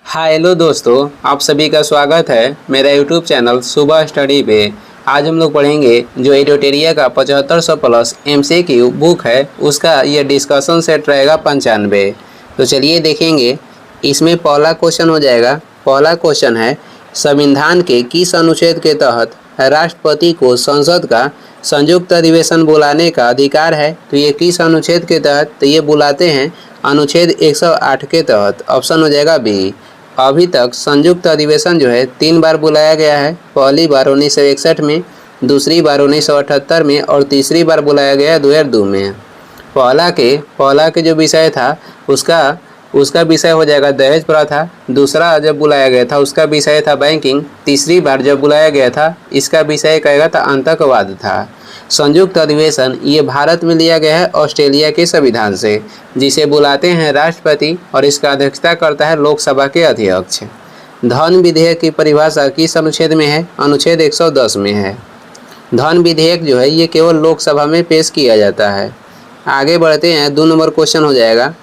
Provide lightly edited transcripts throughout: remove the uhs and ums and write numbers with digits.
Hello दोस्तों, आप सभी का स्वागत है मेरा यूट्यूब चैनल सुबह स्टडी पे। आज हम लोग पढ़ेंगे जो एडोटेरिया का 7500 प्लस एमसीक्यू बुक है उसका ये डिस्कशन सेट रहेगा 95। तो चलिए देखेंगे। इसमें पहला क्वेश्चन हो जाएगा। पहला क्वेश्चन है, संविधान के किस अनुच्छेद के तहत राष्ट्रपति को संसद का संयुक्त अधिवेशन बुलाने का अधिकार है? तो ये किस अनुच्छेद के तहत? तो ये बुलाते हैं अनुच्छेद 108 के तहत। ऑप्शन हो जाएगा बी। अभी तक संयुक्त अधिवेशन जो है 3 बार बुलाया गया है। पहली बार 1961 में, दूसरी बार 1978 में और तीसरी बार बुलाया गया 2002 में। पहला के जो विषय था उसका विषय हो जाएगा दहेज प्रथा। दूसरा जब बुलाया गया था उसका विषय था बैंकिंग। तीसरी बार जब बुलाया गया था इसका विषय कहेगा था आतंकवाद था। संयुक्त अधिवेशन ये भारत में लिया गया है ऑस्ट्रेलिया के संविधान से, जिसे बुलाते हैं राष्ट्रपति और इसका अध्यक्षता करता है लोकसभा के अध्यक्ष। धन विधेयक की परिभाषा किस अनुच्छेद में है? अनुच्छेद 110 में है। धन विधेयक जो है ये केवल लोकसभा में पेश किया जाता है। आगे बढ़ते हैं। 2 नंबर क्वेश्चन हो जाएगा,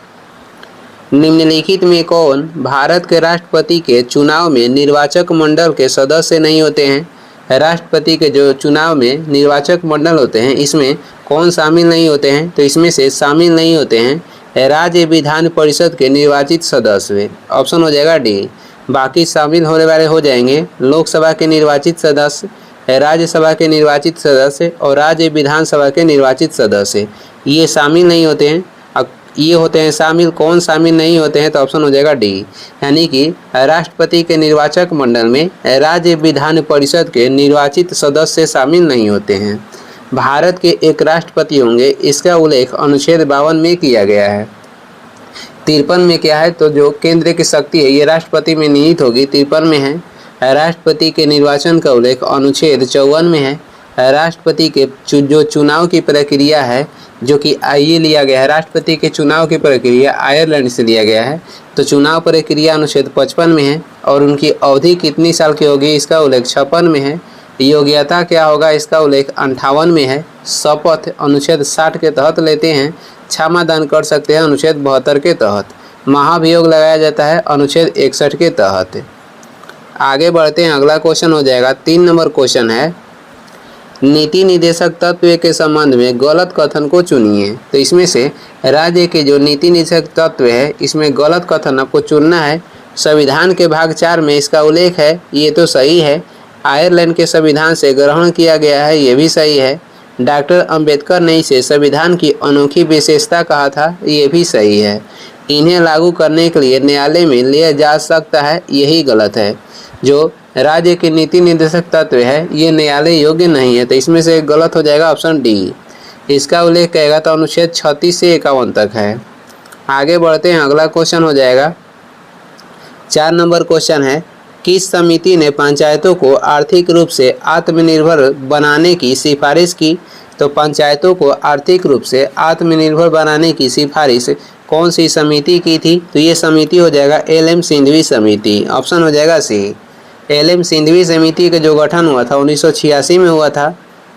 निम्नलिखित में कौन भारत के राष्ट्रपति के चुनाव में निर्वाचक मंडल के सदस्य नहीं होते हैं? राष्ट्रपति के जो चुनाव में निर्वाचक मंडल होते हैं इसमें कौन शामिल नहीं होते हैं? तो इसमें से शामिल नहीं होते हैं राज्य विधान परिषद के निर्वाचित सदस्य। ऑप्शन हो जाएगा डी। बाकी शामिल होने वाले हो जाएंगे लोकसभा के निर्वाचित सदस्य, राज्यसभा के निर्वाचित सदस्य और राज्य विधानसभा के निर्वाचित सदस्य। ये शामिल नहीं होते हैं। ये होते हैं शामिल। कौन शामिल नहीं होते हैं? तो ऑप्शन हो जाएगा डी। यानी कि राष्ट्रपति के निर्वाचक मंडल में राज्य विधान परिषद के निर्वाचित सदस्य शामिल नहीं होते हैं। भारत के एक राष्ट्रपति होंगे, इसका उल्लेख अनुच्छेद 52 में किया गया है। 53 में क्या है? तो जो केंद्र की शक्ति है ये राष्ट्रपति में निहित होगी, 53 में है। राष्ट्रपति के निर्वाचन का उल्लेख अनुच्छेद 54 में है। राष्ट्रपति के जो चुनाव की प्रक्रिया है जो कि ये लिया गया है, राष्ट्रपति के चुनाव की प्रक्रिया आयरलैंड से लिया गया है, तो चुनाव प्रक्रिया अनुच्छेद 55 में है। और उनकी अवधि कितनी साल की होगी इसका उल्लेख 56 में है। योग्यता क्या होगा इसका उल्लेख 58 में है। शपथ अनुच्छेद 60 के तहत लेते हैं। क्षमादान कर सकते हैं अनुच्छेद 72 के तहत। महाभियोग लगाया जाता है अनुच्छेद 61 के तहत। आगे बढ़ते हैं। अगला क्वेश्चन हो जाएगा 3 नंबर क्वेश्चन है, नीति निर्देशक तत्व के संबंध में गलत कथन को चुनिए। तो इसमें से राज्य के जो नीति निर्देशक तत्व है इसमें गलत कथन आपको चुनना है। संविधान के भाग 4 में इसका उल्लेख है, ये तो सही है। आयरलैंड के संविधान से ग्रहण किया गया है, ये भी सही है। डॉक्टर अंबेडकर ने इसे संविधान की अनोखी विशेषता कहा था, ये भी सही है। इन्हें लागू करने के लिए न्यायालय में लिया जा सकता है, यही गलत है। जो राज्य के नीति निर्देशक तत्व है ये न्यायालय योग्य नहीं है, तो इसमें से गलत हो जाएगा ऑप्शन डी। इसका उल्लेख कहेगा तो अनुच्छेद 36 से 51 तक है। आगे बढ़ते हैं। अगला क्वेश्चन हो जाएगा 4 नंबर क्वेश्चन है, किस समिति ने पंचायतों को आर्थिक रूप से आत्मनिर्भर बनाने की सिफारिश की? तो पंचायतों को आर्थिक रूप से आत्मनिर्भर बनाने की सिफारिश कौन सी समिति की थी? तो ये समिति हो जाएगा एल.एम. सिंघवी समिति। ऑप्शन हो जाएगा सी। एल.एम. सिंघवी समिति का जो गठन हुआ था 1986 में हुआ था।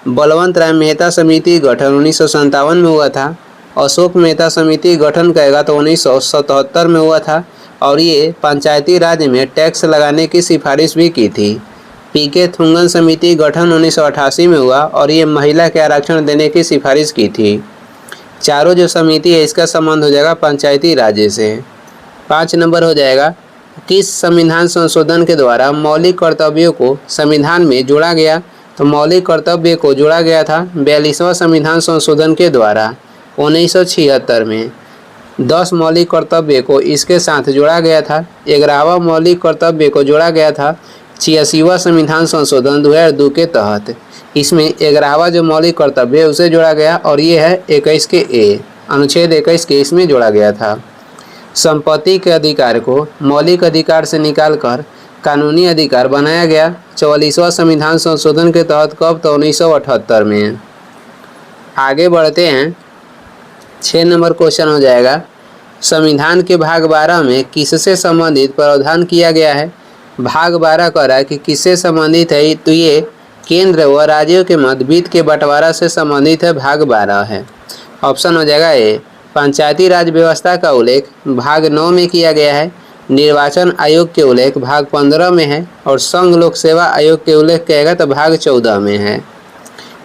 बलवंत राय मेहता समिति गठन 1957 में हुआ था। अशोक मेहता समिति गठन कहेगा तो 1977 में हुआ था। और ये पंचायती राज में टैक्स लगाने की सिफारिश भी की थी। पी.के. थुंगन समिति गठन 1988 में हुआ और ये महिला के आरक्षण देने की सिफारिश की थी। चारों जो समिति है इसका संबंध हो जाएगा पंचायती राज से। 5 नंबर हो जाएगा, किस संविधान संशोधन के द्वारा मौलिक कर्तव्यों को संविधान में जोड़ा गया? तो मौलिक कर्तव्य को जोड़ा गया था 42वां संविधान संशोधन के द्वारा 1976 में। 10 मौलिक कर्तव्य को इसके साथ जोड़ा गया था। 11वां मौलिक कर्तव्य को जोड़ा गया था 86वां संविधान संशोधन 2002 के तहत। इसमें 11वां जो मौलिक कर्तव्य है उसे जोड़ा गया और ये है 21 के ए, अनुच्छेद 21 के इसमें जोड़ा गया था। संपत्ति के अधिकार को मौलिक अधिकार से निकालकर कानूनी अधिकार बनाया गया 44वां संविधान संशोधन के तहत। कब? तो 1978 में। आगे बढ़ते हैं। 6 नंबर क्वेश्चन हो जाएगा, संविधान के भाग 12 में किससे संबंधित प्रावधान किया गया है? भाग 12 कह रहा है कि किससे संबंधित है? तो ये केंद्र व राज्यों के मध्य वित्त के बंटवारा से संबंधित है, भाग 12 है। ऑप्शन हो जाएगा ए। पंचायती राज व्यवस्था का उल्लेख भाग 9 में किया गया है। निर्वाचन आयोग के उल्लेख भाग 15 में है और संघ लोक सेवा आयोग के उल्लेख कहेगा तो भाग 14 में है।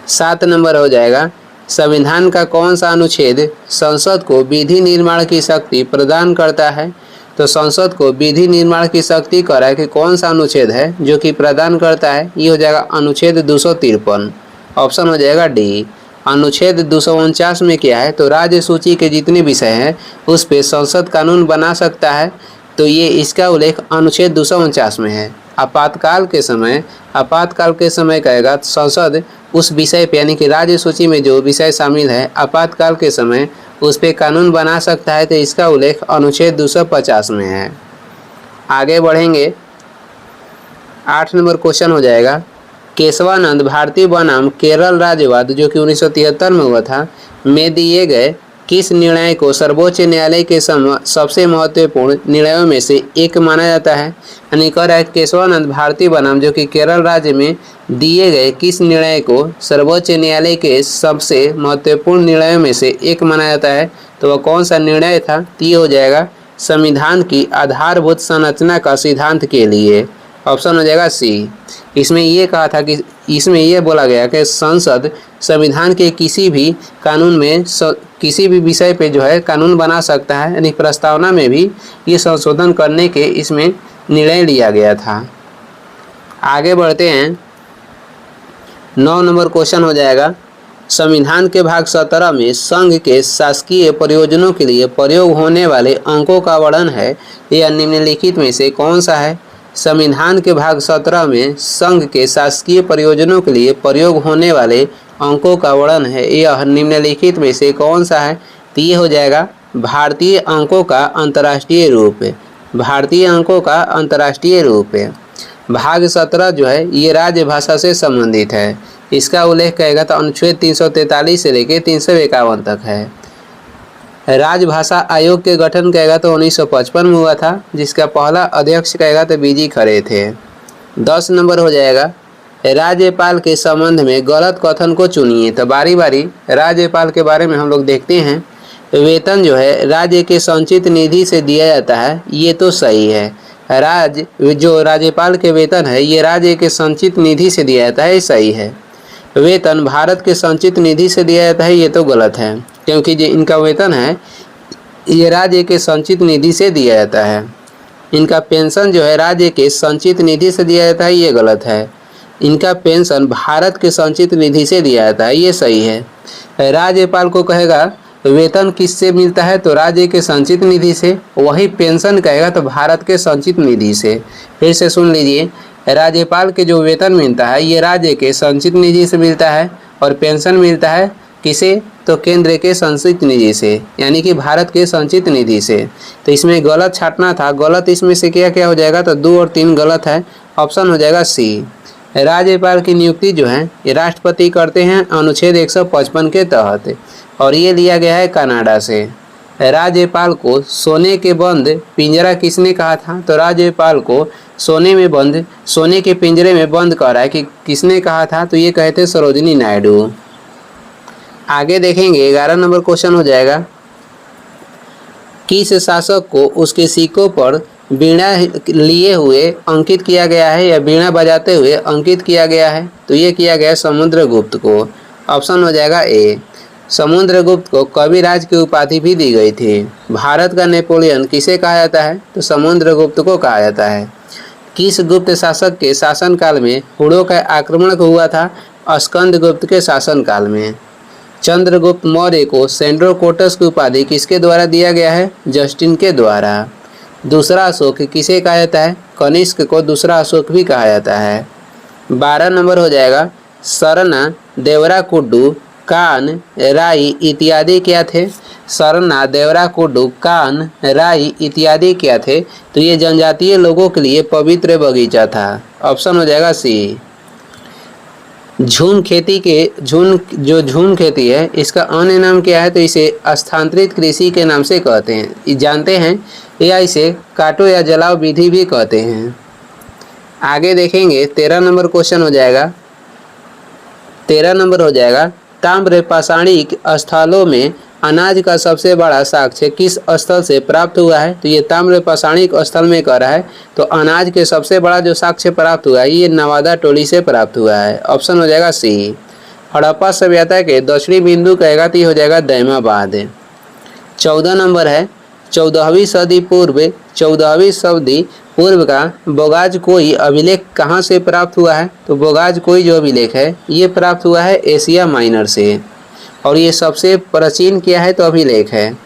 7 नंबर हो जाएगा, संविधान का कौन सा अनुच्छेद संसद को विधि निर्माण की शक्ति प्रदान करता है? तो संसद को विधि निर्माण की शक्ति कह है कि कौन सा अनुच्छेद है जो कि प्रदान करता है? ये हो जाएगा अनुच्छेद 253। ऑप्शन हो जाएगा डी। अनुच्छेद 249 में क्या है? तो राज्य सूची के जितने विषय हैं उस पे संसद कानून बना सकता है, तो ये इसका उल्लेख अनुच्छेद 249 में है। आपातकाल के समय कहेगा संसद उस विषय पे यानी कि राज्य सूची में जो विषय शामिल है आपातकाल के समय उस पे कानून बना सकता है, तो इसका उल्लेख अनुच्छेद 250 में है। आगे बढ़ेंगे, 8 नंबर क्वेश्चन हो जाएगा, केशवानंद भारती बनाम केरल राज्यवाद जो कि 1973 में हुआ था में दिए गए किस निर्णय को सर्वोच्च न्यायालय के सबसे महत्वपूर्ण निर्णयों में से एक माना जाता है? यानी कह रहा है केशवानंद भारती बनाम जो कि केरल राज्य में दिए गए किस निर्णय को सर्वोच्च न्यायालय के सबसे महत्वपूर्ण निर्णयों में से एक माना जाता है? तो वह कौन सा निर्णय था? तो ये हो जाएगा संविधान की आधारभूत संरचना का सिद्धांत के लिए। ऑप्शन हो जाएगा सी। इसमें ये कहा था कि इसमें यह बोला गया कि संसद संविधान के किसी भी कानून में किसी भी विषय पे जो है कानून बना सकता है, यानी प्रस्तावना में भी ये संशोधन करने के इसमें निर्णय लिया गया था। आगे बढ़ते हैं, 9 नंबर क्वेश्चन हो जाएगा, संविधान के भाग 17 में संघ के शासकीय प्रयोजनों के लिए प्रयोग होने वाले अंकों का वर्णन है, यह निम्नलिखित में से कौन सा है? संविधान के भाग 17 में संघ के शासकीय प्रयोजनों के लिए प्रयोग होने वाले अंकों का वर्णन है, यह निम्नलिखित में से कौन सा है? तो ये हो जाएगा भारतीय अंकों का अंतर्राष्ट्रीय रूप। भारतीय अंकों का अंतर्राष्ट्रीय रूप। भाग 17 जो है ये राजभाषा से संबंधित है, इसका उल्लेख कहेगा तो अनुच्छेद 343 से लेकर 351 तक है। राजभाषा आयोग के गठन कहेगा तो 1955 में हुआ था, जिसका पहला अध्यक्ष कहेगा तो बीजी खरे थे। 10 नंबर हो जाएगा, राज्यपाल के संबंध में गलत कथन को चुनिए। तो बारी बारी राज्यपाल के बारे में हम लोग देखते हैं। वेतन जो है राज्य के संचित निधि से दिया जाता है, ये तो सही है। जो राज्यपाल के वेतन है ये राज्य के संचित निधि से दिया जाता है, सही है। वेतन भारत के संचित निधि से दिया जाता है, ये तो गलत है, क्योंकि जो इनका वेतन है ये राज्य के संचित निधि से दिया जाता है। इनका पेंशन जो है राज्य के संचित निधि से दिया जाता है, ये गलत है। इनका पेंशन भारत के संचित निधि से दिया जाता है, ये सही है। राज्यपाल को कहेगा वेतन किससे मिलता है? तो राज्य के संचित निधि से। वही पेंशन कहेगा तो भारत के संचित निधि से। फिर से सुन लीजिए, राज्यपाल के जो वेतन मिलता है ये राज्य के संचित निधि से मिलता है और पेंशन मिलता है किसे? तो केंद्र के संचित निधि से, यानी कि भारत के संचित निधि से। तो इसमें गलत छांटना था, गलत इसमें से क्या क्या हो जाएगा? तो 2 और 3 गलत है। ऑप्शन हो जाएगा सी। राज्यपाल की नियुक्ति जो है ये राष्ट्रपति करते हैं अनुच्छेद 155 के तहत, और ये लिया गया है कनाडा से। राज्यपाल को सोने के बंद पिंजरा किसने कहा था? तो राज्यपाल को सोने के पिंजरे में बंद करा है कि किसने कहा था? तो ये कहते सरोजिनी नायडू। आगे देखेंगे, 11 नंबर क्वेश्चन हो जाएगा, किस शासक को उसके सिक्कों पर वीणा लिए हुए अंकित किया गया है या वीणा बजाते हुए अंकित किया गया है? तो ये किया गया समुद्रगुप्त को। ऑप्शन हो जाएगा ए। समुद्रगुप्त को कविराज की उपाधि भी दी गई थी। भारत का नेपोलियन किसे कहा जाता है? तो समुद्रगुप्त को कहा जाता है। किस गुप्त शासक के शासनकाल में हुड़ों का आक्रमण हुआ था? स्कंदगुप्त के शासनकाल में। चंद्रगुप्त मौर्य को सेंड्रोकोटस की उपाधि किसके द्वारा दिया गया है? जस्टिन के द्वारा। दूसरा अशोक किसे कहा जाता है? कनिष्क को दूसरा अशोक भी कहा जाता है। 12 नंबर हो जाएगा, सरना, देवराकुड्डू, कान, राई इत्यादि क्या थे? सरना, देवराकुड्डू, कान, राई इत्यादि क्या थे? तो ये जनजातीय लोगों के लिए पवित्र बगीचा था। ऑप्शन हो जाएगा सी। झूम खेती खेती है इसका अन्य नाम क्या है? तो इसे स्थानांतरित कृषि के नाम से कहते हैं, जानते हैं, या इसे काटो या जलाओ विधि भी कहते हैं। आगे देखेंगे, 13 नंबर क्वेश्चन हो जाएगा। 13 नंबर हो जाएगा, ताम्र पाषाणिक स्थलों में अनाज का सबसे बड़ा साक्ष्य किस स्थल से प्राप्त हुआ है? तो ये ताम्र पाषाणिक स्थल में कर है। तो अनाज के सबसे बड़ा जो साक्ष्य प्राप्त हुआ है ये नवादा टोली से प्राप्त हुआ है। ऑप्शन हो जाएगा सी। हड़प्पा सभ्यता के दक्षिणी बिंदु कहेगा तो ये हो जाएगा दैमाबाद। 14 नंबर है 14वीं सदी पूर्व का बोगाज कोई अभिलेख कहाँ से प्राप्त हुआ है? तो बोगाज कोई जो अभिलेख है ये प्राप्त हुआ है एशिया माइनर से। और ये सबसे प्राचीन क्या है? तो अभिलेख है।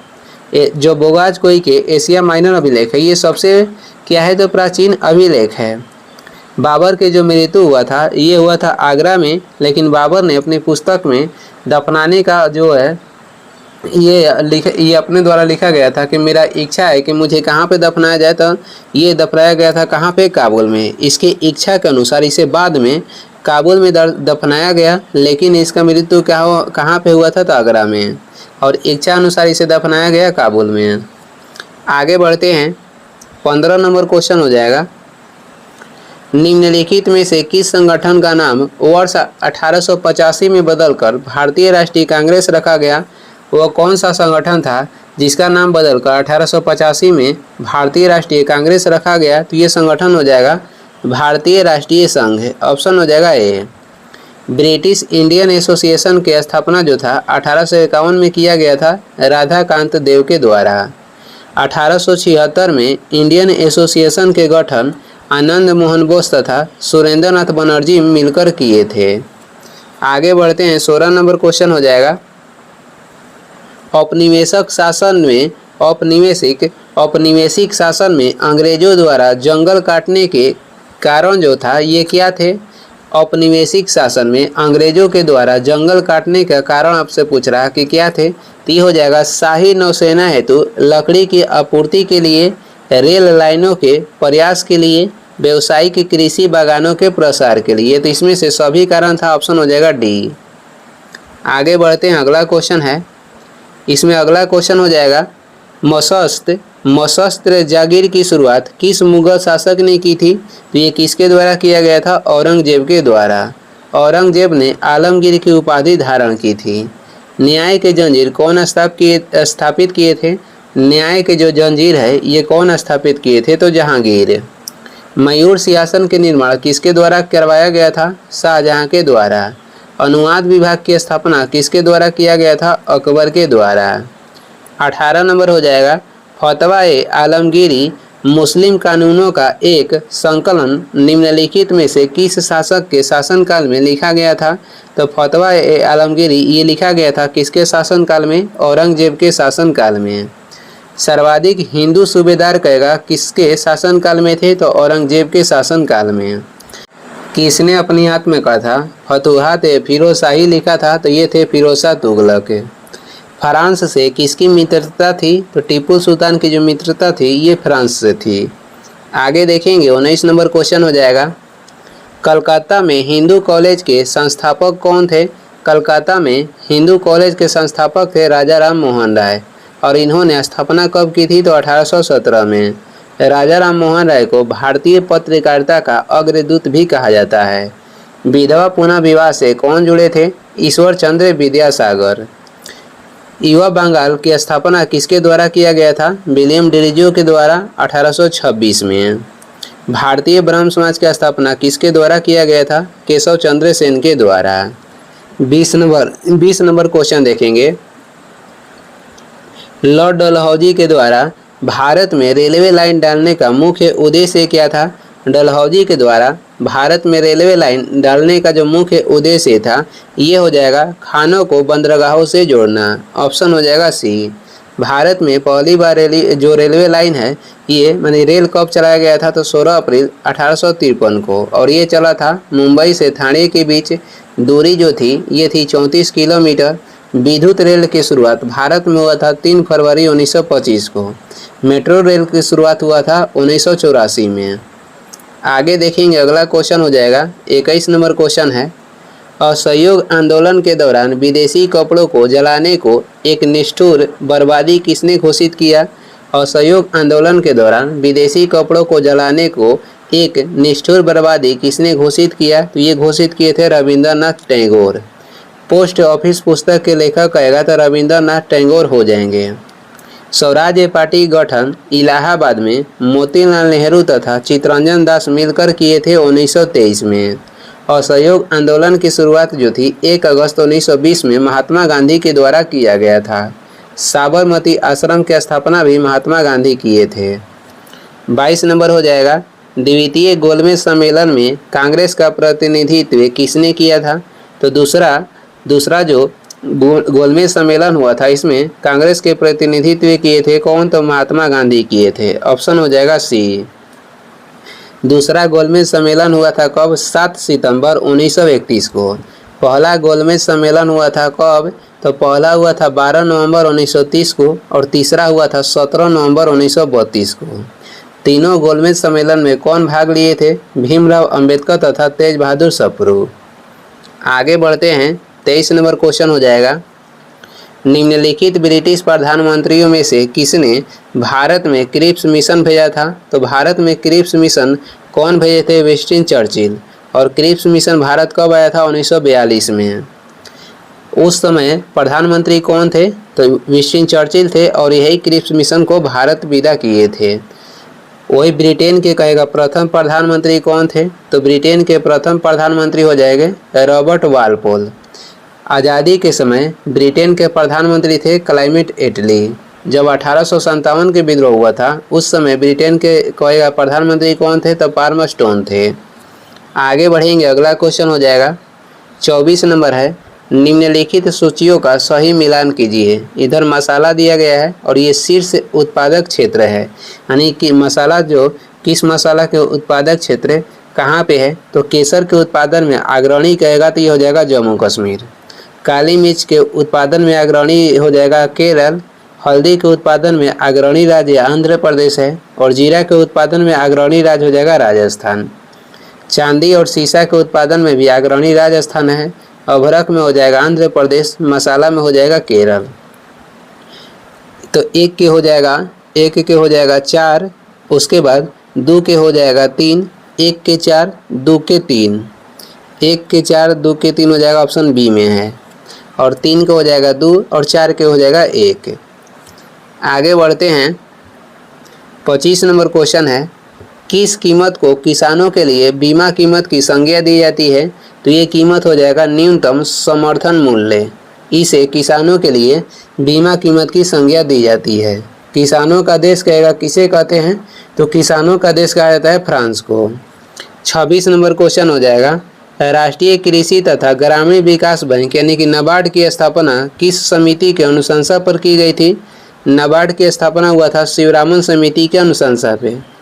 जो बोगाज कोई के एशिया माइनर अभिलेख है ये सबसे क्या है? तो प्राचीन अभिलेख है। बाबर के जो मृत्यु हुआ था ये हुआ था आगरा में, लेकिन बाबर ने अपनी पुस्तक में दफनाने का जो है ये अपने द्वारा लिखा गया था कि मेरा इच्छा है कि मुझे कहाँ पे दफनाया जाए। तो ये दफनाया गया था कहाँ पे? काबुल में। इसकी इच्छा के अनुसार इसे बाद में काबुल में दफनाया गया, लेकिन इसका मृत्यु कहाँ पे हुआ था? तो आगरा में। और इच्छा अनुसार इसे दफनाया गया काबुल में। आगे बढ़ते हैं। 15 नंबर क्वेश्चन हो जाएगा, निम्नलिखित में से किस संगठन का नाम वर्ष 1885 में बदलकर भारतीय राष्ट्रीय कांग्रेस रखा गया? वह कौन सा संगठन था जिसका नाम बदलकर 1885 में भारतीय राष्ट्रीय कांग्रेस रखा गया? तो ये संगठन हो जाएगा भारतीय राष्ट्रीय संघ। ऑप्शन हो जाएगा ए। ब्रिटिश इंडियन एसोसिएशन की स्थापना जो था 1851 में किया गया था राधाकांत देव के द्वारा। 1876 में इंडियन एसोसिएशन के गठन आनंद मोहन बोस तथा सुरेंद्र नाथ बनर्जी मिलकर किए थे। आगे बढ़ते हैं। 16 नंबर क्वेश्चन हो जाएगा, औपनिवेशिक शासन में अंग्रेजों द्वारा जंगल काटने के कारण जो था ये क्या थे? औपनिवेशिक शासन में अंग्रेजों के द्वारा जंगल काटने का कारण आपसे पूछ रहा कि क्या थे? तो ये हो जाएगा शाही नौसेना हेतु लकड़ी की आपूर्ति के लिए, रेल लाइनों के प्रयास के लिए, व्यावसायिक कृषि बागानों के प्रसार के लिए। तो इसमें से सभी कारण था। ऑप्शन हो जाएगा डी। आगे बढ़ते हैं। अगला क्वेश्चन है, इसमें अगला क्वेश्चन हो जाएगा, मशस्त्र जागीर की शुरुआत किस मुगल शासक ने की थी? तो ये किसके द्वारा किया गया था? औरंगजेब के द्वारा। औरंगजेब ने आलमगीर की उपाधि धारण की थी। न्याय के जंजीर कौन स्थापित किए थे? न्याय के जो जंजीर है ये कौन स्थापित किए थे? तो जहांगीर। मयूर सिंहासन के निर्माण किसके द्वारा करवाया गया था? शाहजहां के द्वारा। अनुवाद विभाग की स्थापना किसके द्वारा किया गया था? अकबर के द्वारा। 18 नंबर हो जाएगा, फतवा-ए आलमगीरी मुस्लिम कानूनों का एक संकलन निम्नलिखित में से किस शासक के शासनकाल में लिखा गया था? तो फतवा-ए आलमगीरी ये लिखा गया था किसके शासनकाल में? औरंगजेब के शासनकाल में। सर्वाधिक हिंदू सूबेदार कहेगा किसके शासनकाल में थे? तो औरंगजेब के शासनकाल में। किसने अपनी हाथ में कहा था? फतुहात फिरोज शाही लिखा था, तो ये थे फिरोज शाह तुगलक। फ्रांस से किसकी मित्रता थी? तो टीपू सुल्तान की जो मित्रता थी ये फ्रांस से थी। आगे देखेंगे। 19 नंबर क्वेश्चन हो जाएगा, कलकत्ता में हिंदू कॉलेज के संस्थापक कौन थे? कलकत्ता में हिंदू कॉलेज के संस्थापक थे राजा राम मोहन राय। और इन्होंने स्थापना कब की थी? तो 1817 में। राजा राम मोहन राय को भारतीय पत्रकारिता का अग्रदूत भी कहा जाता है। विधवा पुनः विवाह से कौन जुड़े थे? ईश्वर चंद्र विद्यासागर। युवा बंगाल की स्थापना किसके द्वारा किया गया था? विलियम डिरीजो के द्वारा 1826 में। भारतीय ब्रह्म समाज की स्थापना किसके द्वारा किया गया था? केशव चंद्र सेन के द्वारा। 20 नंबर क्वेश्चन देखेंगे, लॉर्ड डलहौजी के द्वारा भारत में रेलवे लाइन डालने का मुख्य उद्देश्य क्या था? डलहौजी के द्वारा भारत में रेलवे लाइन डालने का जो मुख्य उद्देश्य था ये हो जाएगा खानों को बंदरगाहों से जोड़ना। ऑप्शन हो जाएगा सी। भारत में पहली बार जो रेलवे लाइन है ये मानी रेल कब चलाया गया था? तो 16 अप्रैल 1853 को। और ये चला था मुंबई से ठाणे के बीच। दूरी जो थी ये थी 34 किलोमीटर। विद्युत रेल की शुरुआत भारत में हुआ था 3 फरवरी 1925 को। मेट्रो रेल की शुरुआत हुआ था 1984 में। आगे देखेंगे। अगला क्वेश्चन हो जाएगा 21 नंबर क्वेश्चन है, असहयोग आंदोलन के दौरान विदेशी कपड़ों को जलाने को एक निष्ठुर बर्बादी किसने घोषित किया? असहयोग आंदोलन के दौरान विदेशी कपड़ों को जलाने को एक निष्ठुर बर्बादी किसने घोषित किया? तो ये घोषित किए थे रविंद्रनाथ टैगोर। पोस्ट ऑफिस पुस्तक के लेखक कहेगा तो रविंद्रनाथ टैगोर हो जाएंगे। स्वराज्य पार्टी गठन इलाहाबाद में मोतीलाल नेहरू तथा चित्तरंजन दास मिलकर किए थे 1923 में। असहयोग आंदोलन की शुरुआत जो थी 1 अगस्त 1920 में महात्मा गांधी के द्वारा किया गया था। साबरमती आश्रम की स्थापना भी महात्मा गांधी किए थे। 22 नंबर हो जाएगा, द्वितीय गोलमेज सम्मेलन में कांग्रेस का प्रतिनिधित्व किसने किया था? तो दूसरा जो गोलमेज सम्मेलन हुआ था इसमें कांग्रेस के प्रतिनिधित्व किए थे कौन? तो महात्मा गांधी किए थे। ऑप्शन हो जाएगा सी। दूसरा गोलमेज सम्मेलन हुआ था कब? 7 सितंबर 1931 को। पहला गोलमेज सम्मेलन हुआ था कब? तो पहला हुआ था 12 नवंबर 1930 को और तीसरा हुआ था 17 नवंबर 1932 को। तीनों गोलमेज सम्मेलन में कौन भाग लिए थे? भीमराव अंबेडकर तथा तेज बहादुर सप्रू। आगे बढ़ते हैं, 23 नंबर क्वेश्चन हो जाएगा, निम्नलिखित ब्रिटिश प्रधानमंत्रियों में से किसने भारत में क्रिप्स मिशन भेजा था? तो भारत में क्रिप्स मिशन कौन भेजे थे? Winston Churchill. और क्रिप्स मिशन भारत कब आया था? 1942 में। उस समय प्रधानमंत्री कौन थे? तो विंस्टन चर्चिल थे और यही क्रिप्स मिशन को भारत विदा किए थे। वही ब्रिटेन के कहेगा प्रथम प्रधानमंत्री कौन थे? तो ब्रिटेन के प्रथम प्रधानमंत्री हो जाएंगे रॉबर्ट वालपोल। आज़ादी के समय ब्रिटेन के प्रधानमंत्री थे क्लेमेंट एटली। जब 1857 के विद्रोह हुआ था उस समय ब्रिटेन के कहेगा प्रधानमंत्री कौन थे? तो पाल्मरस्टोन थे। आगे बढ़ेंगे, अगला क्वेश्चन हो जाएगा 24 नंबर है, निम्नलिखित सूचियों का सही मिलान कीजिए। इधर मसाला दिया गया है और ये शीर्ष उत्पादक क्षेत्र है, यानी कि मसाला जो किस मसाला के उत्पादक क्षेत्र कहाँ पे है? तो केसर के उत्पादन में अग्रणी कहेगा तो ये हो जाएगा जम्मू कश्मीर। काली मिर्च के उत्पादन में अग्रणी हो जाएगा केरल। हल्दी के उत्पादन में अग्रणी राज्य आंध्र प्रदेश है और जीरा के उत्पादन में अग्रणी राज्य हो जाएगा राजस्थान। चांदी और सीसा के उत्पादन में भी अग्रणी राजस्थान है। अभ्रक में हो जाएगा आंध्र प्रदेश। मसाला में हो जाएगा केरल। तो एक के हो जाएगा 4, उसके बाद 2 के हो जाएगा 3, 1 के 4, 2 के 3, 1 के 4, 2 के 3 हो जाएगा ऑप्शन बी में है। और 3 के हो जाएगा 2 और 4 के हो जाएगा 1। आगे बढ़ते हैं, 25 नंबर क्वेश्चन है, किस कीमत को किसानों के लिए बीमा कीमत की संज्ञा दी जाती है? तो ये कीमत हो जाएगा न्यूनतम समर्थन मूल्य। इसे किसानों के लिए बीमा कीमत की संज्ञा दी जाती है। किसानों का देश कहेगा किसे कहते हैं? तो किसानों का देश कहा जाता है फ्रांस को। 26 नंबर क्वेश्चन हो जाएगा, राष्ट्रीय कृषि तथा ग्रामीण विकास बैंक यानी कि नाबार्ड की स्थापना किस समिति के अनुशंसा पर की गई थी? नाबार्ड की स्थापना हुआ था शिवरामन समिति के अनुशंसा पे।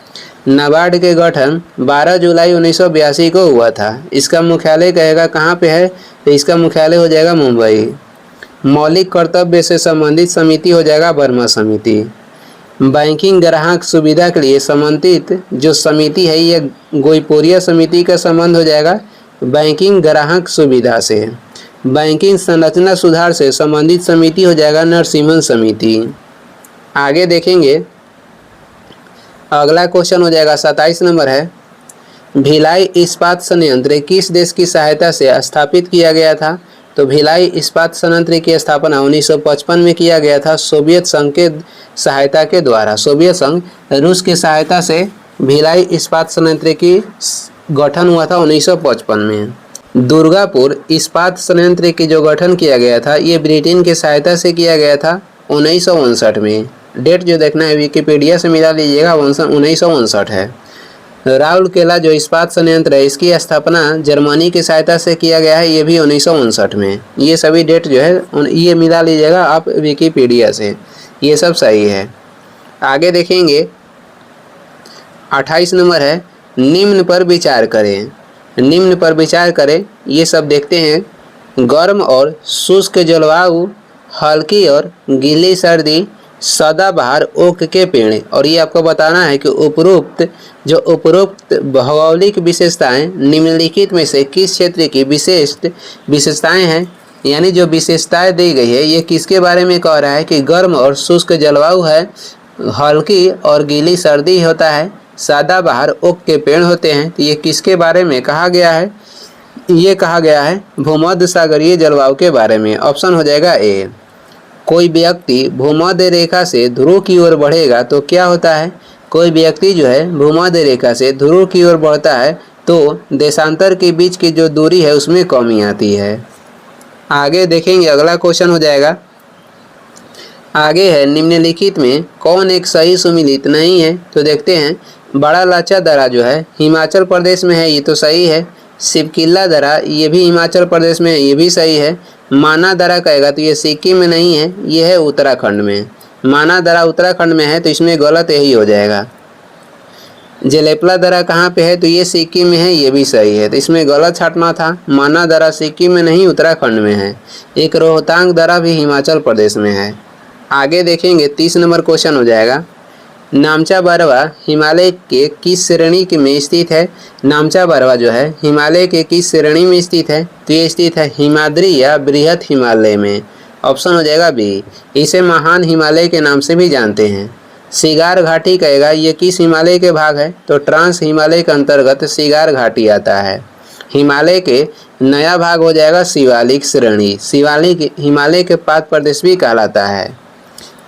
नाबार्ड के गठन 12 जुलाई 1982 को हुआ था। इसका मुख्यालय कहेगा कहाँ पे है? तो इसका मुख्यालय हो जाएगा मुंबई। मौलिक कर्तव्य से संबंधित समिति हो जाएगा वर्मा समिति। बैंकिंग ग्राहक सुविधा के लिए संबंधित जो समिति है ये गोईपोरिया समिति का संबंध हो जाएगा बैंकिंग ग्राहक सुविधा से। बैंकिंग संरचना सुधार से संबंधित समिति हो जाएगा नरसिम्हन समिति। आगे देखेंगे, अगला क्वेश्चन हो जाएगा 27 नंबर है, भिलाई इस्पात संयंत्र किस देश की सहायता से स्थापित किया गया था? तो भिलाई इस्पात संयंत्र की स्थापना 1955 में किया गया था सोवियत संघ के सहायता के द्वारा। सोवियत संघ रूस की सहायता से भिलाई इस्पात संयंत्र की गठन हुआ था 1955 में। दुर्गापुर इस्पात संयंत्र की जो गठन किया गया था ये ब्रिटेन की सहायता से किया गया था 1959 में। डेट जो देखना है विकिपीडिया से मिला लीजिएगा, 1959 है। राउरकेला जो इस्पात संयंत्र है इसकी स्थापना जर्मनी की सहायता से किया गया है, ये भी 1959 में। ये सभी डेट जो है ये मिला लीजिएगा आप विकिपीडिया से, ये सब सही है। आगे देखेंगे 28 नंबर है, निम्न पर विचार करें। निम्न पर विचार करें, ये सब देखते हैं। गर्म और शुष्क जलवायु, हल्की और गीली सर्दी, सदाबहार ओक के पेड़। और ये आपको बताना है कि उपरोक्त भौगोलिक विशेषताएं निम्नलिखित में से किस क्षेत्र की विशेषताएं हैं, यानी जो विशेषताएं दी गई है ये किसके बारे में कह रहा है कि गर्म और शुष्क जलवायु है, हल्की और गीली सर्दी होता है, सदाबहार ओक के पेड़ होते हैं। तो ये किसके बारे में कहा गया है? ये कहा गया है भूमध्य सागरीय जलवायु के बारे में। ऑप्शन हो जाएगा ए। कोई व्यक्ति भूमध्य रेखा से ध्रुव की ओर बढ़ेगा तो क्या होता है? कोई व्यक्ति जो है भूमध्य रेखा से ध्रुव की ओर बढ़ता है तो देशांतर के बीच की जो दूरी है उसमें कमी आती है। आगे देखेंगे, अगला क्वेश्चन हो जाएगा, आगे है निम्नलिखित में कौन एक सही सुमेलित नहीं है? तो देखते हैं, बड़ा लाचा दर्रा जो है हिमाचल प्रदेश में है, ये तो सही है। शिवकिला दर्रा ये भी हिमाचल प्रदेश में है, ये भी सही है। माना दर्रा कहेगा तो ये सिक्किम में नहीं है, ये है उत्तराखंड में। माना दर्रा उत्तराखंड में है तो इसमें गलत यही हो जाएगा। जेलेपला दर्रा कहाँ पे है? तो ये सिक्किम में है, ये भी सही है, तो इसमें गलत छाटना था। माना दर्रा सिक्किम में नहीं उत्तराखंड में है। एक रोहतांग दर्रा भी हिमाचल प्रदेश में है। आगे देखेंगे, 30 नंबर क्वेश्चन हो जाएगा, नामचा बरवा हिमालय के किस श्रेणी में स्थित है? नामचा बरवा जो है हिमालय के किस श्रेणी में स्थित है? तो ये स्थित है हिमाद्री या बृहत हिमालय में। ऑप्शन हो जाएगा बी। इसे महान हिमालय के नाम से भी जानते हैं। सिगार घाटी कहेगा ये किस हिमालय के भाग है? तो ट्रांस हिमालय के अंतर्गत सिगार घाटी आता है। हिमालय के नया भाग हो जाएगा शिवालिक श्रेणी। शिवालिक हिमालय के पाद प्रदेश भी कहलाता है।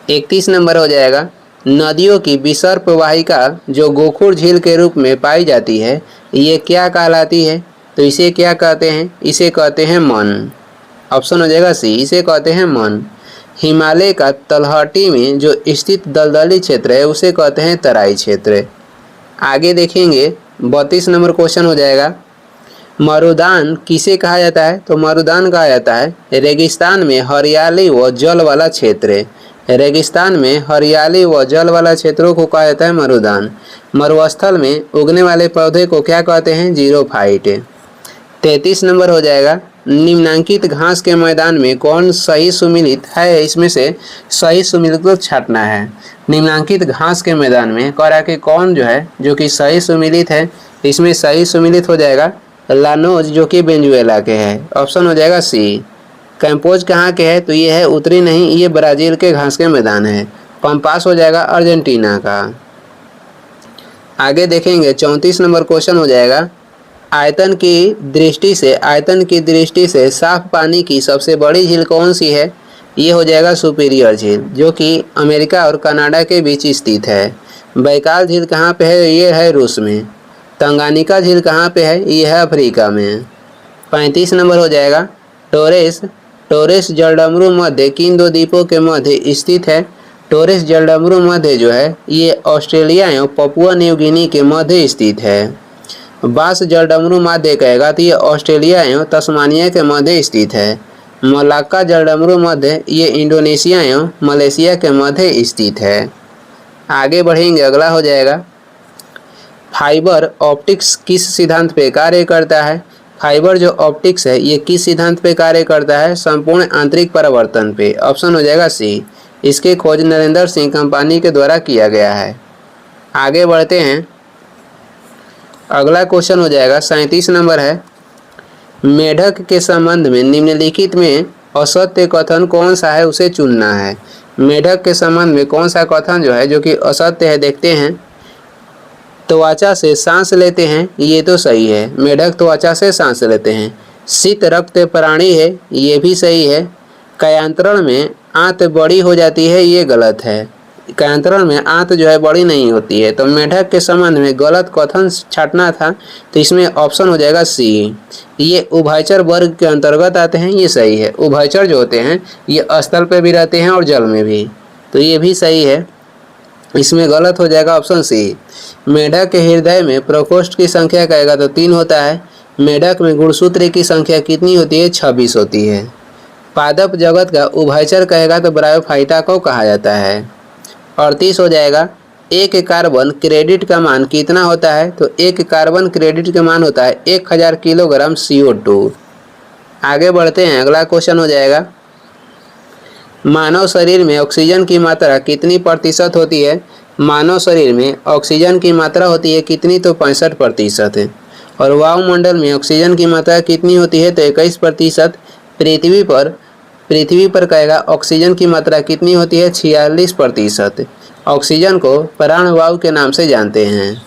31 नंबर हो जाएगा, नदियों की विसर्प वाहिका जो गोखुर झील के रूप में पाई जाती है ये क्या कहलाती है? तो इसे क्या कहते हैं? इसे कहते हैं मन। ऑप्शन हो जाएगा सी, इसे कहते हैं मन। हिमालय का तलहटी में जो स्थित दलदली क्षेत्र है उसे कहते हैं तराई क्षेत्र। आगे देखेंगे, 32 नंबर क्वेश्चन हो जाएगा, मरुदान किसे कहा जाता है? तो मरुदान कहा जाता है रेगिस्तान में हरियाली व जल वाला क्षेत्र। रेगिस्तान में हरियाली व जल वाला क्षेत्रों को कहा जाता है मरुदान। मरुस्थल में उगने वाले पौधे को क्या कहते हैं? जीरोफाइट। 33 नंबर हो जाएगा, निम्नांकित घास के मैदान में कौन सही सुमेलित है? इसमें से सही सुमेलित को छाटना है। निम्नांकित घास के मैदान में कह रहा है कि कौन जो है जो कि सही सुमेलित है? इसमें सही सुमेलित हो जाएगा लानोज जो कि वेनेजुएला के है। ऑप्शन हो जाएगा सी। कैंपोज कहाँ के है? तो ये है उत्तरी नहीं, ये ब्राज़ील के घास के मैदान है। पंपास हो जाएगा अर्जेंटीना का। आगे देखेंगे, 34 नंबर क्वेश्चन हो जाएगा, आयतन की दृष्टि से साफ पानी की सबसे बड़ी झील कौन सी है? ये हो जाएगा सुपीरियर झील जो कि अमेरिका और कनाडा के बीच स्थित है। बैकाल झील कहाँ पे है? ये है रूस में। तंगानिका झील कहाँ पे है? ये है अफ्रीका में। 35 नंबर हो जाएगा, टोरेस जलडमरू मध्य किन दो द्वीपों के मध्य स्थित है? टोरेस जलडमरू मध्य जो है ये ऑस्ट्रेलिया एवं पपुआ न्यू गिनी के मध्य स्थित है। बास जलडमरू मध्य कहेगा तो ये ऑस्ट्रेलिया एवं तस्मानिया के मध्य स्थित है। मलाक्का जलडमरू मध्य ये इंडोनेशिया एवं मलेशिया के मध्य स्थित है। आगे बढ़ेंगे, अगला हो जाएगा, फाइबर ऑप्टिक्स किस सिद्धांत पे कार्य करता है? फाइबर जो ऑप्टिक्स है ये किस सिद्धांत पे कार्य करता है? संपूर्ण आंतरिक परावर्तन पे। ऑप्शन हो जाएगा सी। इसके खोज नरेंद्र सिंह कंपनी के द्वारा किया गया है। आगे बढ़ते हैं, अगला क्वेश्चन हो जाएगा 37 नंबर है, मेढक के संबंध में निम्नलिखित में असत्य कथन कौन सा है उसे चुनना है। मेढक के संबंध में कौन सा कथन जो है जो कि असत्य है? देखते हैं, त्वचा से सांस लेते हैं, ये तो सही है, मेढक त्वचा से सांस लेते हैं। शीत रक्त प्राणी है, ये भी सही है। कायांतरण में आंत बड़ी हो जाती है, ये गलत है। कायांतरण में आंत जो है बड़ी नहीं होती है। तो मेढक के संबंध में गलत कथन छाटना था, तो इसमें ऑप्शन हो जाएगा सी। ये उभयचर वर्ग के अंतर्गत आते हैं, ये सही है। उभयचर जो होते हैं ये स्थल पे भी रहते हैं और जल में भी, तो ये भी सही है। इसमें गलत हो जाएगा ऑप्शन सी। मेढक के हृदय में प्रकोष्ठ की संख्या कहेगा तो 3 होता है। मेढक में गुणसूत्र की संख्या कितनी होती है? 26 होती है। पादप जगत का उभयचर कहेगा तो ब्रायोफाइटा को कहा जाता है। 38 हो जाएगा, एक कार्बन क्रेडिट का मान कितना होता है? तो एक कार्बन क्रेडिट का मान होता है 1000 किलोग्राम CO2। आगे बढ़ते हैं, अगला क्वेश्चन हो जाएगा, मानव शरीर में ऑक्सीजन की मात्रा कितनी प्रतिशत होती है? मानव शरीर में ऑक्सीजन की मात्रा होती है कितनी? तो 65% है। और वायुमंडल में ऑक्सीजन की मात्रा कितनी होती है? तो 21%। पृथ्वी पर कहेगा ऑक्सीजन की मात्रा कितनी होती है? 46%। ऑक्सीजन को प्राणवायु के नाम से जानते हैं।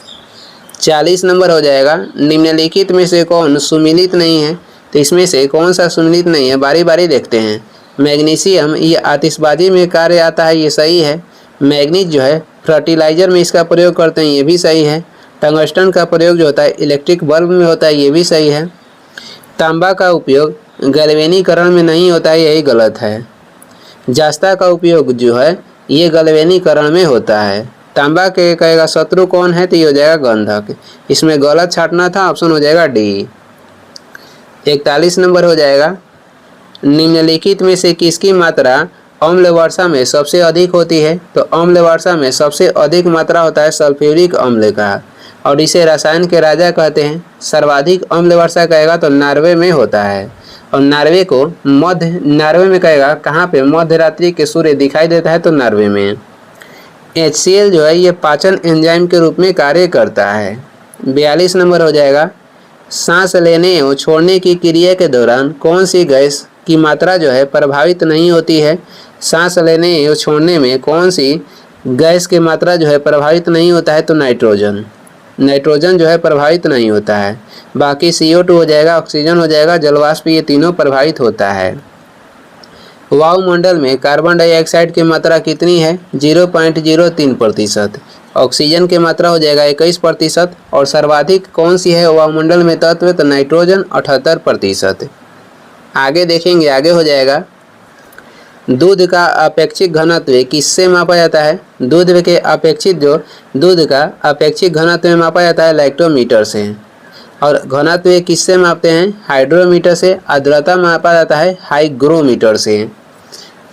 40 नंबर हो जाएगा, निम्नलिखित में से कौन सुमिलित नहीं है? तो इसमें से कौन सा सुमिलित नहीं है, बारी बारी देखते हैं। मैग्नीशियम ये आतिशबाजी में कार्य आता है, ये सही है। मैग्नीज जो है फर्टिलाइजर में इसका प्रयोग करते हैं, ये भी सही है। टंगस्टन का प्रयोग जो होता है इलेक्ट्रिक बल्ब में होता है, ये भी सही है। तांबा का उपयोग गैल्वेनीकरण में नहीं होता है, यही गलत है। जास्ता का उपयोग जो है ये गैल्वेनीकरण में होता है। तांबा के कहेगा शत्रु कौन है? तो ये हो जाएगा गंधक। इसमें गलत छाटना था, ऑप्शन हो जाएगा डी। 41 नंबर हो जाएगा, निम्नलिखित में से किसकी मात्रा अम्ल वर्षा में सबसे अधिक होती है? तो अम्ल वर्षा में सबसे अधिक मात्रा होता है सल्फ्यूरिक अम्ल का, और इसे रसायन के राजा कहते हैं। सर्वाधिक अम्ल वर्षा कहेगा तो नॉर्वे में होता है, और नॉर्वे में कहेगा कहाँ पे? मध्य रात्रि के सूर्य दिखाई देता है तो नॉर्वे में। HCl जो है ये पाचन एंजाइम के रूप में कार्य करता है। 42 नंबर हो जाएगा, सांस लेने और छोड़ने की क्रिया के दौरान कौन सी गैस की मात्रा जो है प्रभावित नहीं होती है? सांस लेने और छोड़ने में कौन सी गैस की मात्रा जो है प्रभावित नहीं होता है? तो नाइट्रोजन जो है प्रभावित नहीं होता है। बाकी CO2 हो जाएगा, ऑक्सीजन हो जाएगा, जलवाष्प, ये तीनों प्रभावित होता है। वायुमंडल में कार्बन डाइऑक्साइड की मात्रा कितनी है? 0.03%। ऑक्सीजन की मात्रा हो जाएगा 21%, और सर्वाधिक कौन सी है वायुमंडल में तत्व? तो नाइट्रोजन 78%। आगे देखेंगे, आगे हो जाएगा, दूध का अपेक्षित घनत्व किससे मापा जाता है? दूध का अपेक्षित घनत्व मापा जाता है लैक्टोमीटर से। और घनत्व किससे मापते हैं? हाइड्रोमीटर से। आर्द्रता मापा जाता है हाइग्रोमीटर से।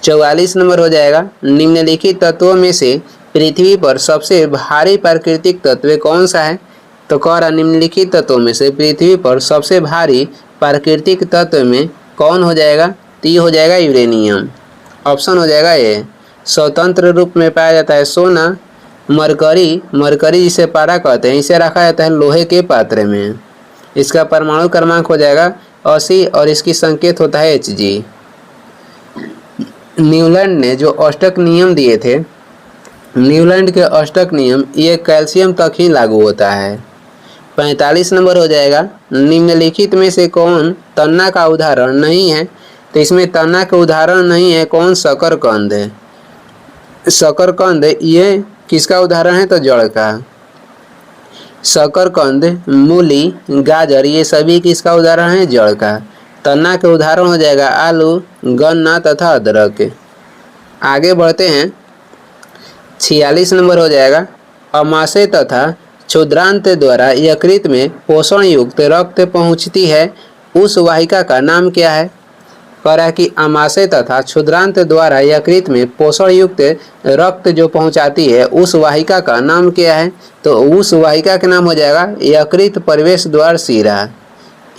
44 नंबर हो जाएगा, निम्नलिखित तत्वों में से पृथ्वी पर सबसे भारी प्राकृतिक तत्व कौन सा है? तो कह रहा निम्नलिखित तत्वों में से पृथ्वी पर सबसे भारी प्राकृतिक तत्व में कौन हो जाएगा? तो ये हो जाएगा यूरेनियम, ऑप्शन हो जाएगा ए। स्वतंत्र रूप में पाया जाता है सोना। मरकरी जिसे पारा कहते हैं, इसे रखा जाता है लोहे के पात्र में। इसका परमाणु क्रमांक हो जाएगा 80, और इसकी संकेत होता है Hg। न्यूलैंड ने जो अष्टक नियम दिए थे, न्यूलैंड के अष्टक नियम ये कैल्शियम तक ही लागू होता है। 45 नंबर हो जाएगा, निम्नलिखित में से कौन तना का उदाहरण नहीं है? तो इसमें तना का उदाहरण नहीं है कौन? शकरकंद है। शकरकंद ये किसका उदाहरण है? तो जड़ का। शकरकंद, मूली, गाजर, ये सभी किसका उदाहरण है? जड़ का। तना के उदाहरण हो जाएगा आलू, गन्ना तथा अदरक। आगे बढ़ते हैं, 46 नंबर हो जाएगा, अमाशय तथा क्षुद्रांत द्वारा यकृत में पोषण युक्त रक्त पहुंचती है, उस वाहिका का नाम क्या है? कह रहा है कि अमाशय तथा क्षुद्रांत द्वारा यकृत में पोषण युक्त रक्त जो पहुंचाती है उस वाहिका का नाम क्या है? तो उस वाहिका का नाम हो जाएगा यकृत प्रवेश द्वार शिरा।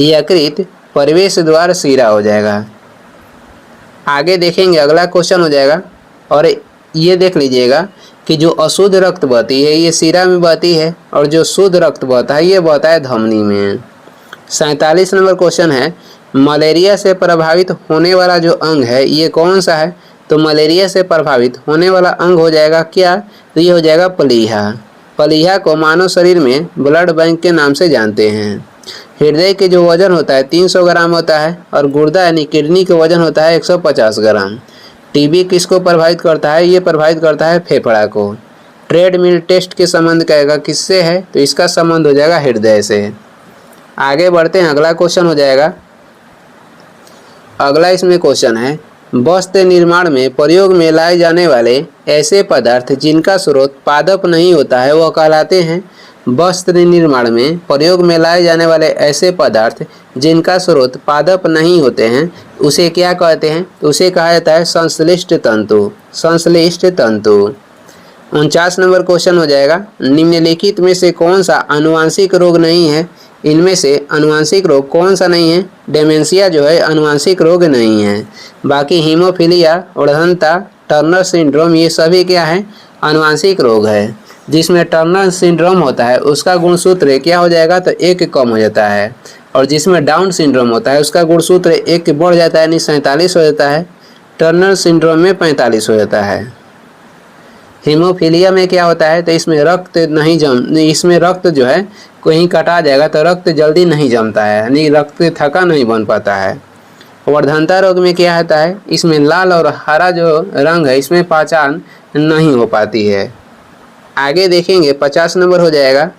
यकृत प्रवेश द्वार शिरा हो जाएगा। आगे देखेंगे, अगला क्वेश्चन हो जाएगा, और ये देख लीजिएगा कि जो अशुद्ध रक्त बहती है ये शिरा में बहती है, और जो शुद्ध रक्त बहता है ये बहता है धमनी में। 47 नंबर क्वेश्चन है, मलेरिया से प्रभावित होने वाला जो अंग है ये कौन सा है? तो मलेरिया से प्रभावित होने वाला अंग हो जाएगा क्या? तो ये हो जाएगा प्लीहा। प्लीहा को मानव शरीर में ब्लड बैंक के नाम से जानते हैं। हृदय के जो वजन होता है 300 ग्राम होता है, और गुर्दा यानी किडनी का वजन होता है 150 ग्राम। टीबी किसको प्रभावित करता है? ये प्रभावित करता है फेफड़ा को। ट्रेडमिल टेस्ट के संबंध कहेगा किससे है? तो इसका संबंध हो जाएगा हृदय से। आगे बढ़ते हैं, अगला क्वेश्चन हो जाएगा, अगला इसमें क्वेश्चन है, वस्त्र निर्माण में प्रयोग में लाए जाने वाले ऐसे पदार्थ जिनका स्रोत पादप नहीं होता है वह कहलाते हैं। वस्त्र निर्माण में प्रयोग में लाए जाने वाले ऐसे पदार्थ जिनका स्रोत पादप नहीं होते हैं उसे क्या कहते हैं? उसे कहा जाता है संश्लिष्ट तंतु। संश्लिष्ट तंतु। 49 नंबर क्वेश्चन हो जाएगा, निम्नलिखित में से कौन सा आनुवांशिक रोग नहीं है? इनमें से आनुवांशिक रोग कौन सा नहीं है? डेमेंशिया जो है आनुवांशिक रोग नहीं है। बाकी हीमोफीलिया, उड़हनता, टर्नर सिंड्रोम, ये सभी क्या है? आनुवांशिक रोग है। जिसमें टर्नर सिंड्रोम होता है उसका गुणसूत्र क्या हो जाएगा? तो 1 कम हो जाता है, और जिसमें डाउन सिंड्रोम होता है उसका गुणसूत्र 1 बढ़ जाता है, यानी 47 हो जाता है। टर्नर सिंड्रोम में 45 हो जाता है। हीमोफीलिया में क्या होता है? तो इसमें रक्त नहीं इसमें रक्त जो है कहीं कटा जाएगा तो रक्त जल्दी नहीं जमता है, यानी रक्त थक्का नहीं बन पाता है। वर्धनता रोग में क्या होता है, इसमें लाल और हरा जो रंग है इसमें पहचान नहीं हो पाती है। आगे देखेंगे 50 नंबर हो जाएगा,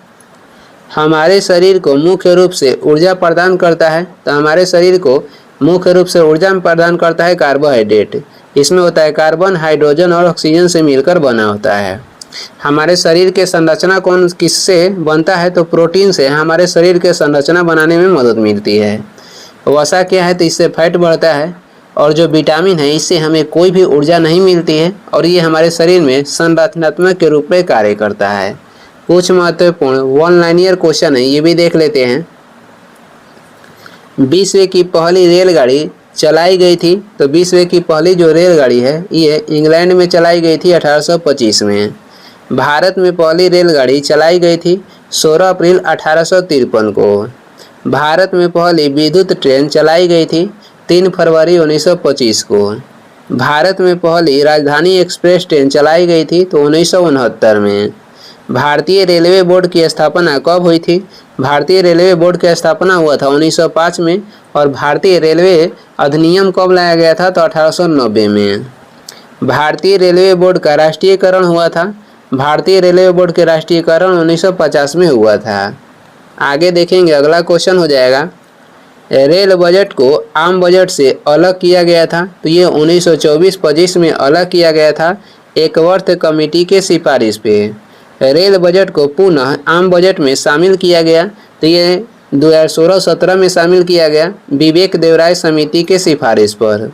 हमारे शरीर को मुख्य रूप से ऊर्जा प्रदान करता है। तो हमारे शरीर को मुख्य रूप से ऊर्जा प्रदान करता है कार्बोहाइड्रेट। इसमें होता है कार्बन, हाइड्रोजन और ऑक्सीजन से मिलकर बना होता है। हमारे शरीर के संरचना कौन किससे बनता है, तो प्रोटीन से हमारे शरीर के संरचना बनाने में मदद मिलती है। वसा क्या है, तो इससे फैट बढ़ता है। और जो विटामिन है इससे हमें कोई भी ऊर्जा नहीं मिलती है और ये हमारे शरीर में संरचनात्मक के रूप में कार्य करता है। कुछ महत्वपूर्ण वन लाइनियर क्वेश्चन है, ये भी देख लेते हैं। विश्व की पहली रेलगाड़ी चलाई गई थी, तो विश्व की पहली जो रेलगाड़ी है ये इंग्लैंड में चलाई गई थी 1825 में। भारत में पहली रेलगाड़ी चलाई गई थी 16 अप्रैल 1853 को। भारत में पहली विद्युत ट्रेन चलाई गई थी 3 फरवरी 1925 को। भारत में पहली राजधानी एक्सप्रेस ट्रेन चलाई गई थी तो 1969 में। भारतीय रेलवे बोर्ड की स्थापना कब हुई थी, भारतीय रेलवे बोर्ड की स्थापना हुआ था 1905 में। और भारतीय रेलवे अधिनियम कब लाया गया था, तो 1890 में। भारतीय रेलवे बोर्ड का राष्ट्रीयकरण हुआ था, भारतीय रेलवे बोर्ड के राष्ट्रीयकरण 1950 में हुआ था। आगे देखेंगे अगला क्वेश्चन हो जाएगा, रेल बजट को आम बजट से अलग किया गया था, तो ये 1924-25 में अलग किया गया था एकवर्थ कमेटी के सिफारिश पे। रेल बजट को पुनः आम बजट में शामिल किया गया, तो ये 2016-17 में शामिल किया गया विवेक देवराय समिति के सिफारिश पर।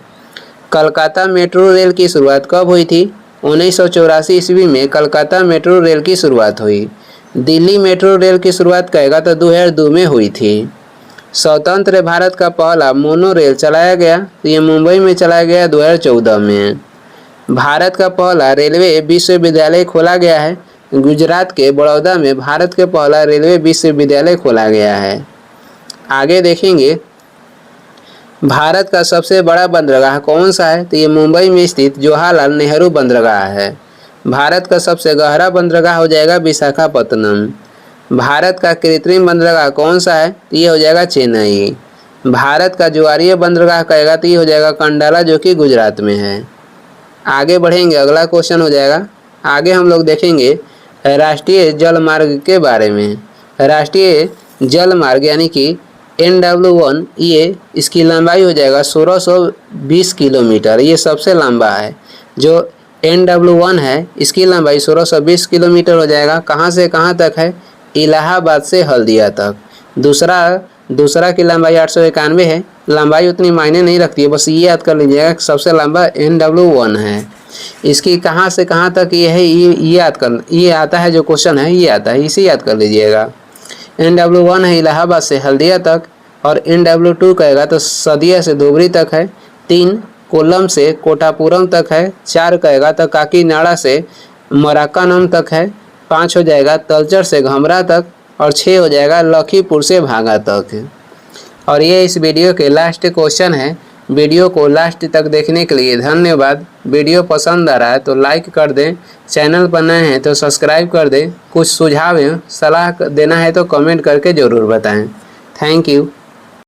कलकत्ता मेट्रो रेल की शुरुआत कब हुई थी, 1984 ईस्वी में कलकत्ता मेट्रो रेल की शुरुआत हुई। दिल्ली मेट्रो रेल की शुरुआत कहेगा तो 2002 में हुई थी। स्वतंत्र भारत का पहला मोनो रेल चलाया गया, तो ये मुंबई में चलाया गया 2014 में। भारत का पहला रेलवे विश्वविद्यालय खोला गया है, गुजरात के बड़ौदा में भारत के पहला रेलवे विश्वविद्यालय खोला गया है। आगे देखेंगे भारत का सबसे बड़ा बंदरगाह कौन सा है, तो ये मुंबई में स्थित जवाहरलाल नेहरू बंदरगाह है। भारत का सबसे गहरा बंदरगाह हो जाएगा विशाखापत्तनम। भारत का कृत्रिम बंदरगाह कौन सा है, तो ये हो जाएगा चेन्नई। भारत का ज्वारीय बंदरगाह कहेगा तो ये हो जाएगा कंडाला, जो कि गुजरात में है। आगे बढ़ेंगे अगला क्वेश्चन हो जाएगा, आगे हम लोग देखेंगे राष्ट्रीय जल मार्ग के बारे में। राष्ट्रीय जल मार्ग यानी कि NW1 ये इसकी लंबाई हो जाएगा 1620 किलोमीटर, ये सबसे लंबा है। जो NW1 है इसकी लंबाई 1620 किलोमीटर हो जाएगा। कहाँ से कहाँ तक है, इलाहाबाद से हल्दिया तक। दूसरा की लंबाई 891 है, लंबाई उतनी मायने नहीं रखती है, बस ये याद कर लीजिएगा कि सबसे लंबा NW1 है। इसकी कहाँ से कहाँ तक ये है, ये याद कर, ये आता है जो क्वेश्चन है ये आता है, इसे याद कर लीजिएगा। NW1 है इलाहाबाद से हल्दिया तक, और NW2 कहेगा तो सदिया से धुबरी तक है। 3 कोल्लम से कोटापुरम तक है। 4 कहेगा तो काकीनाडा से मराक्कानम तक है। 5 हो जाएगा तलचर से घमरा तक, और 6 हो जाएगा लखीपुर से भागा तक। और ये इस वीडियो के लास्ट क्वेश्चन है। वीडियो को लास्ट तक देखने के लिए धन्यवाद। वीडियो पसंद आ रहा है तो लाइक कर दें, चैनल पर नए हैं तो सब्सक्राइब कर दें। कुछ सुझाव सलाह देना है तो कमेंट करके ज़रूर बताएं। Thank you.